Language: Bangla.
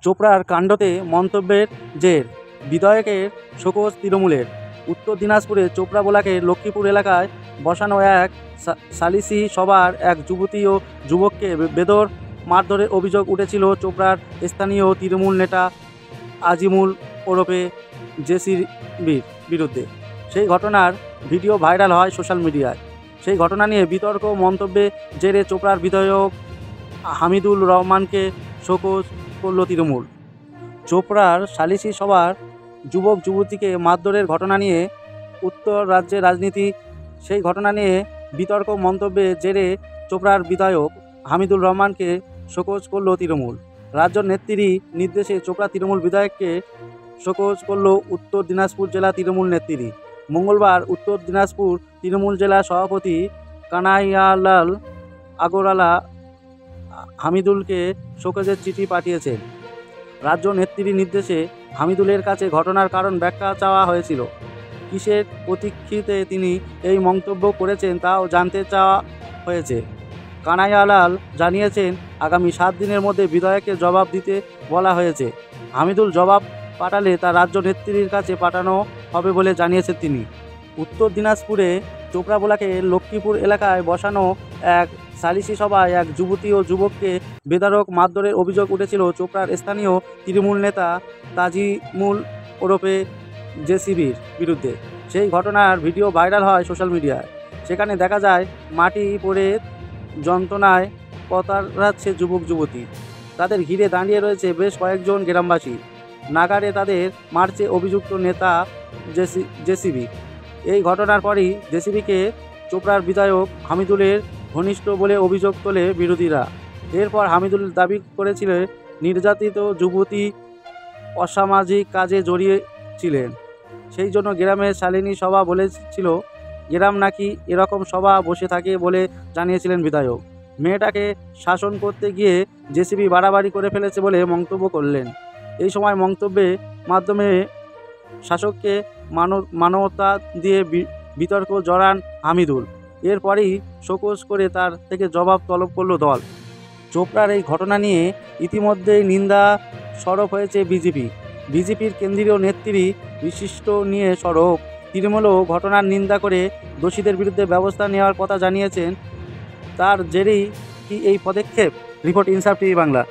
চোপড়ার কাণ্ডতে মন্তব্যের জের, বিধায়কের শোকজ তৃণমূলের। উত্তর দিনাজপুরে চোপড়া ব্লকের লক্ষ্মীপুর এলাকায় বসানো এক সালিসি সভার এক যুবতী ও যুবককে বেদর মারধরের অভিযোগ উঠেছিল চোপড়ার স্থানীয় তৃণমূল নেতা আজিমুল ওরফে জেসির বিরুদ্ধে। সেই ঘটনার ভিডিও ভাইরাল হয় সোশ্যাল মিডিয়ায়। সেই ঘটনা নিয়ে বিতর্ক মন্তব্যে জেরে চোপড়ার বিধায়ক হামিদুল রহমানকে শোকজ করল তৃণমূল। চোপড়ার সালিসি সভার যুবক যুবতীকে মারধরের ঘটনা নিয়ে উত্তর রাজ্যের রাজনীতি। সেই ঘটনা নিয়ে বিতর্ক মন্তব্যে জেরে চোপড়ার বিধায়ক হামিদুল রহমানকে শোকজ করল তৃণমূল। রাজ্য নেত্রীর নির্দেশে চোপড়া তৃণমূল বিধায়ককে শোকজ করল উত্তর দিনাজপুর জেলা তৃণমূল নেত্রী। মঙ্গলবার উত্তর দিনাজপুর তৃণমূল জেলা সভাপতি কানাইয়ালাল আগরওয়ালা হামিদুলকে শোকজের চিঠি পাঠিয়েছেন। রাজ্য নেত্রীর নির্দেশে হামিদুলের কাছে ঘটনার কারণ ব্যাখ্যা চাওয়া হয়েছিল। কিসের প্রতীক্ষিতে তিনি এই মন্তব্য করেছেন তাও জানতে চাওয়া হয়েছে। কানাইয়ালাল জানিয়েছেন, আগামী 7 দিনের মধ্যে বিধায়ককে জবাব দিতে বলা হয়েছে। হামিদুল জবাব পাঠালে তা রাজ্য নেত্রীর কাছে পাঠানো হবে বলে জানিয়েছেন তিনি। উত্তর দিনাজপুরে চোপড়া ব্লকের লক্ষ্মীপুর এলাকায় বসানো এক সালিসি সভায় এক যুবতী ও যুবককে বেধড়ক মারধরের অভিযোগ উঠেছিল চোপড়ার স্থানীয় তৃণমূল নেতা তাজিমুল ওরফে জেসিবির বিরুদ্ধে। সেই ঘটনার ভিডিও ভাইরাল হয় সোশ্যাল মিডিয়ায়। সেখানে দেখা যায় মাটি পড়ে যন্ত্রণায় কতরাচ্ছে যুবক যুবতী। তাদের ঘিরে দাঁড়িয়ে রয়েছে বেশ কয়েকজন গ্রামবাসী। নাগারে তাদের মারছে অভিযুক্ত নেতা জেসিবি। এই ঘটনার পরই জেসিবিকে চোপড়ার বিধায়ক হামিদুলের ঘনিষ্ঠ বলে অভিযোগ তোলে বিরোধীরা। এরপর হামিদুল দাবি করেছিলেন নির্যাতিত যুবতী অসামাজিক কাজে জড়িয়েছিলেন। সেই জন্য গ্রামের সালিসি সভা বলেছিল। গ্রাম নাকি এরকম সভা বসে থাকে বলে জানিয়েছিলেন বিধায়ক। মেয়েটাকে শাসন করতে গিয়ে জেসিবি বাড়াবাড়ি করে ফেলেছে বলে মন্তব্য করলেন। এই সময় মন্তব্যের মাধ্যমে শাসককে মানবতা দিয়ে বিতর্ক জড়ান হামিদুল। এরপরই শোকজ করে তার থেকে জবাব তলব করল দল। চোপড়ার এই ঘটনা নিয়ে ইতিমধ্যেই নিন্দা সরব হয়েছে বিজেপির কেন্দ্রীয় নেত্রী বিশিষ্ট নিয়ে সরব। তৃণমূলও ঘটনার নিন্দা করে দোষীদের বিরুদ্ধে ব্যবস্থা নেওয়ার কথা জানিয়েছেন। তার জেরেই কি এই পদক্ষেপ? রিপোর্ট ইনসাফ টিভি বাংলা।